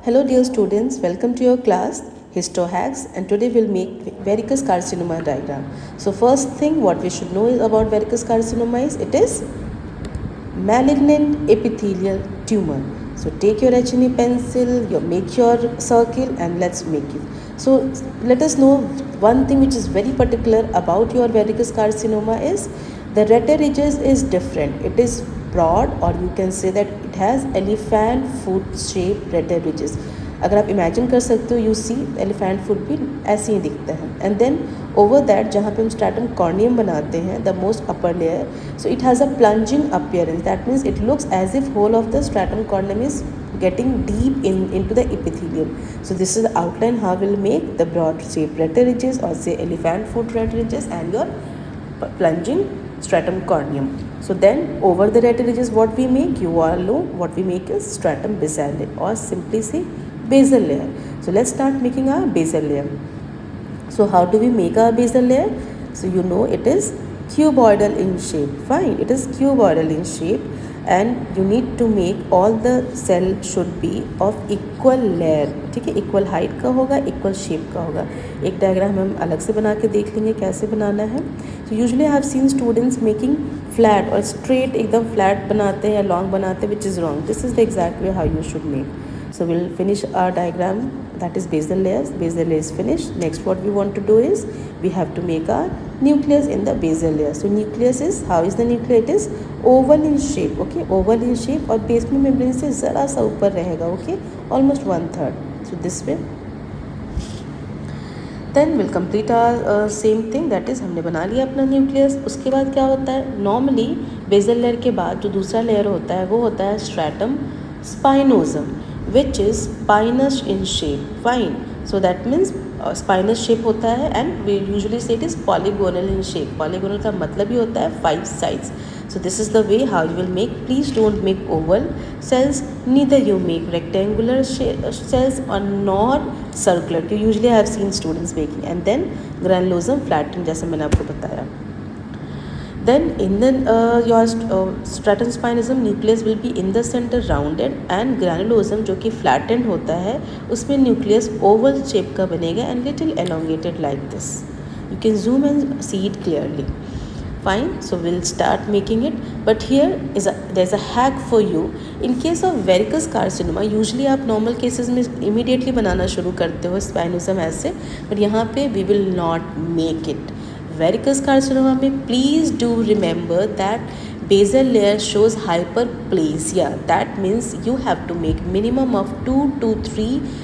Hello dear students, welcome to your class HistoHacks, and today we'll make varicose carcinoma diagram. So first thing what we should know is about varicose carcinoma is it is malignant epithelial tumor. So take your H&E pencil, make your circle and let's make it. So let us know one thing which is very particular about your varicose carcinoma is the rete ridges is different. It is broad or you can say that it has elephant foot shaped rete ridges. अगर आप imagine कर सकते हो you see elephant foot भी ऐसे ही दिखता है. And then over that जहाँ पे हम स्ट्रैटम कॉर्नियम बनाते हैं the most upper layer, so it has a plunging appearance. That means it looks as if whole of the stratum corneum is getting deep into the epithelium. So this is the outline how we'll make the broad shaped rete ridges or say elephant foot rete ridges and your plunging stratum corneum. So then over the rete ridges what we make, you all know what we make is stratum basale or simply say basal layer. So let's start making our basal layer. So how do we make our basal layer? So you know it is cuboidal in shape. Fine, it is cuboidal in shape and you need to make all the cell should be of equal layer. ठीक है, equal height का होगा, equal shape का होगा. एक diagram हम अलग से बना के देख लेंगे कैसे बनाना है. So usually I have seen students making flat or straight एकदम flat बनाते हैं या long बनाते हैं, which is wrong. This is the exact way how you should make. So we'll finish our diagram, that is basal layers. Basal layer is finished. Next what we want to do is we have to make our nucleus in the basal layer. So nucleus is, how is the nucleus? It is oval in shape. Okay, oval in shape और basement membrane से ज़रा सा ऊपर रहेगा. Okay, almost 1/3. So this way. Then we'll complete our same thing, that is हमने बना लिया अपना न्यूक्लियस. उसके बाद क्या होता है, नॉर्मली बेसल लेयर के बाद जो दूसरा लेयर होता है वो होता है stratum स्पाइनोजम, which is spinous in shape. Fine, so that means spinous shape होता है and we usually say it is polygonal in shape. Polygonal का मतलब ही होता है 5 sides. So this is the way how you will make. Please don't make oval cells, neither you make rectangular cells or nor circular. You usually have seen students making. And then granulosum flattened जैसे मैंने आपको बताया. Then in the your stratum spinosum nucleus will be in the center rounded and granulosum जो कि flattened होता है उसमें nucleus oval shape का बनेगा and little elongated like this. You can zoom and see it clearly. Fine, so we'll start making it. But here is there's a hack for you. In case of varicose carcinoma usually आप normal cases में immediately बनाना शुरू करते हो spinosum ऐसे, but यहाँ पे we will not make it. Varicose carcinoma में please do remember that basal layer shows hyperplasia. That means you have to make minimum of 2 to 3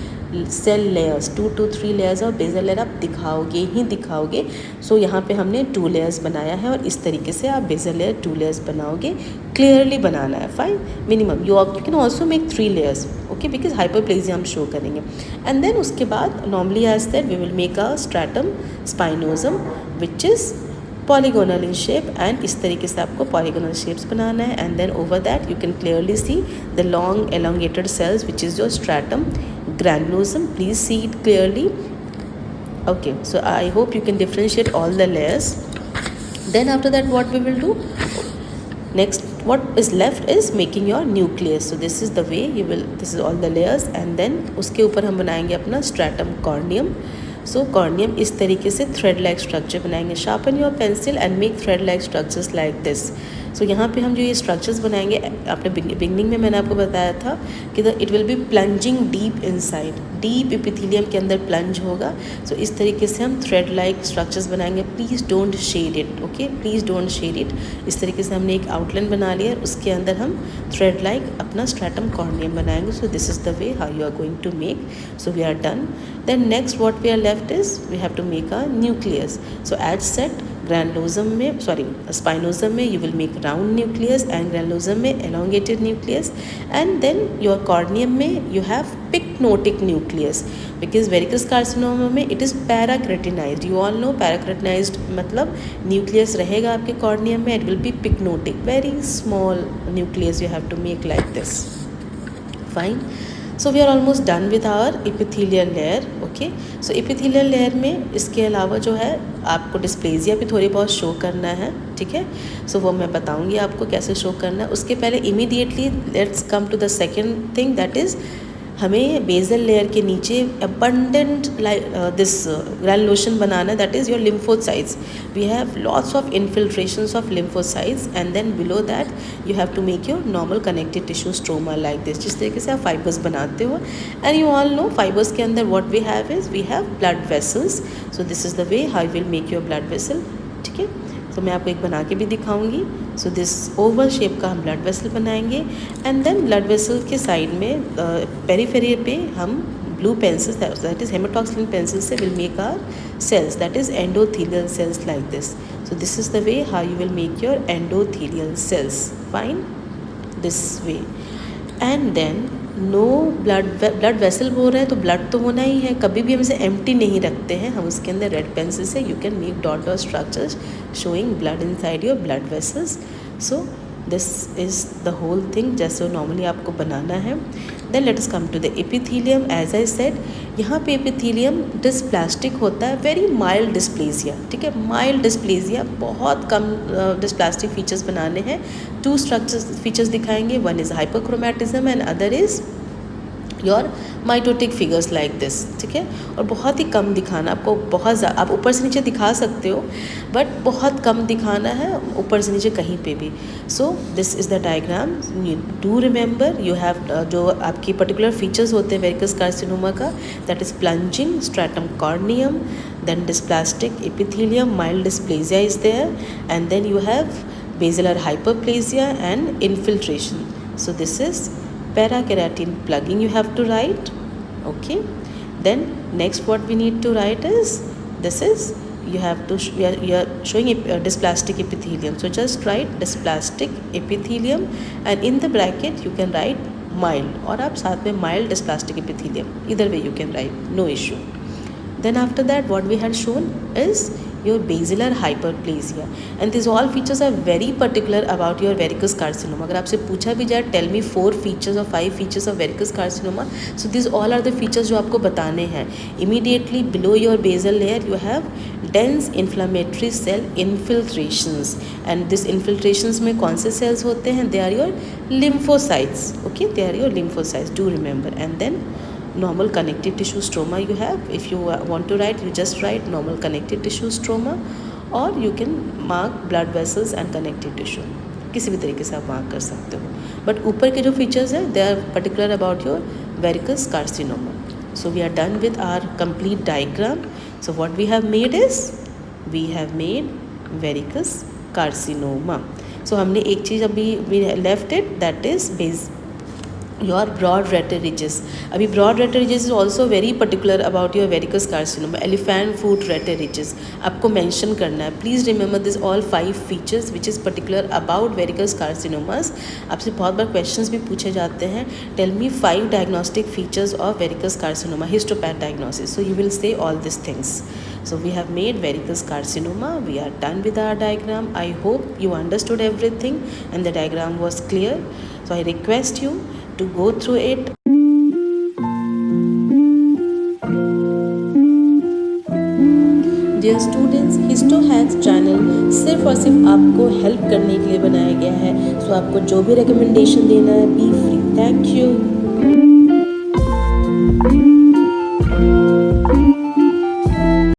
cell layers. 2 to 3 layers और basal layer आप दिखाओगे ही दिखाओगे. सो यहाँ पे हमने 2 लेयर्स बनाया है और इस तरीके से आप बेसल लेयर 2 लेयर्स बनाओगे. क्लियरली बनाना है. Fine, minimum you can also make 3 layers. Okay, because hyperplasia हम शो करेंगे. एंड देन उसके बाद normally as that we will make a stratum spinosum which is polygonal in shape and इस तरीके से आपको पॉलीगोनल शेप्स बनाना है. And then over that you can clearly see the long elongated cells which is your stratum granulosum. Please see it clearly. Okay, so I hope you can differentiate all the layers. Then after that what we will do next, what is left is making your nucleus. So this is the way you will, this is all the layers and then उसके ऊपर हम बनाएंगे अपना stratum corneum. So corneum इस तरीके से thread like structure बनाएंगे. Sharpen your pencil and make thread like structures like this. सो यहाँ पे हम जो ये स्ट्रक्चर्स बनाएंगे, आपने बिगनिंग में मैंने आपको बताया था कि it will be plunging deep inside, deep epithelium के अंदर प्लंज होगा. सो इस तरीके से हम थ्रेड लाइक स्ट्रक्चर्स बनाएंगे. Please don't shed it. Okay, please don't shed it. इस तरीके से हमने एक आउटलाइन बना लिया है, उसके अंदर हम थ्रेड लाइक अपना स्ट्रैटम कॉर्नियम बनाएंगे. So this is the way how you are going to make. So we are done. Then next what we are left is we have to make a nucleus. So as set granulosum में, sorry spinosum में you will make round nucleus and granulosum में elongated nucleus and then your corneum में you have pyknotic nucleus. Because verrucous carcinoma में it is parakeratinized. You all know parakeratinized मतलब nucleus रहेगा आपके corneum में. It will be pyknotic, very small nucleus you have to make like this. Fine, so we are almost done with our epithelial layer. Okay, so epithelial layer में इसके अलावा जो है आपको डिस्प्लेजिया भी थोड़ी बहुत शो करना है. ठीक है, सो वो मैं बताऊंगी आपको कैसे शो करना है. उसके पहले immediately let's come to the second thing, that is हमें बेसल लेयर के नीचे अबंडेंट दिस ग्रैनुलेशन बनाना, that is your lymphocytes. We have lots of infiltrations of lymphocytes and then below that you have to make your normal connective tissue stroma like this, जिस तरीके से आप fibres बनाते हो. And you all know fibres के अंदर what we have is we have blood vessels. So this is the way how you will make your blood vessel. ठीक है, तो मैं आपको एक बना के भी दिखाऊंगी. सो दिस ओवल शेप का हम ब्लड वेसल बनाएंगे एंड देन ब्लड वेसल के साइड में पेरीफेरी पे हम blue pencils that is haematoxylin pencil से will make our cells that is endothelial cells like this. So this is the way how you will make your endothelial cells. Fine, this way. And then no blood vessel बोल रहे हैं तो blood तो होना ही है. कभी भी हम इसे एम्प्टी नहीं रखते हैं, हम उसके अंदर रेड पेंसिल से you can make dot dot structures showing blood inside your blood vessels. So this is the whole thing जैसे नॉर्मली आपको बनाना है. Then let us come to the epithelium. As I said, यहाँ पे epithelium dysplastic होता है, very mild dysplasia. ठीक है, माइल्ड डिस्प्लेजिया, बहुत कम डिस्प्लास्टिक फीचर्स बनाने हैं. 2 स्ट्रक्चर्स फीचर्स दिखाएंगे, one is hyperchromatism and other is your mitotic figures like this. ठीक है, और बहुत ही कम दिखाना आपको, बहुत आप ऊपर से नीचे दिखा सकते हो बट बहुत कम दिखाना है ऊपर से नीचे कहीं पे भी. सो this is the diagram. Do remember you have जो आपकी पर्टिकुलर फीचर्स होते हैं वेरिकस कार्सिनोमा का, that is plunging stratum corneum, then dysplastic epithelium, mild dysplasia is there, and then you have basilar hyperplasia and infiltration. So this is parakeratin plugging you have to write. Okay, then next what we need to write is this is you have to you are showing dysplastic epithelium, so just write dysplastic epithelium and in the bracket you can write mild, और आप साथ में mild dysplastic epithelium, either way you can write, no issue. Then after that what we had shown is your basilar hyperplasia, and these all features are very particular about your verrucous carcinoma. अगर आपसे पूछा भी जाए tell me 4 features or 5 features of verrucous carcinoma, so these all are the features जो आपको बताने हैं. Immediately below your basal layer you have dense inflammatory cell infiltrations, and this infiltrations में कौन से cells होते हैं? They are your lymphocytes. Okay, they are your lymphocytes, do remember. And then normal connective tissue stroma you have. If you want to write, you just write normal connective tissue stroma, or you can mark blood vessels and connective tissue. किसी भी तरीके से आप mark कर सकते हो, but ऊपर के जो फीचर्स हैं they are particular about your verrucous carcinoma. So we are done with our complete diagram. So what we have made is we have made verrucous carcinoma. So हमने एक चीज़ अभी we left it, that is base your broad rete ridges. अभी broad rete ridges is also very particular about your verrucous carcinoma. Elephant foot rete ridges आपको mention करना है. Please remember this all 5 features which is particular about verrucous carcinomas. आपसे बहुत बार questions भी पूछे जाते हैं. Tell me 5 diagnostic features of verrucous carcinoma, histopath diagnosis. So you will say all these things. So we have made verrucous carcinoma. We are done with our diagram. I hope you understood everything and the diagram was clear. So I request you to go through it. Dear students, HistoHacks channel सिर्फ और सिर्फ आपको help करने के लिए बनाया गया है. सो आपको जो भी रिकमेंडेशन देना है, बी फ्री. Thank you.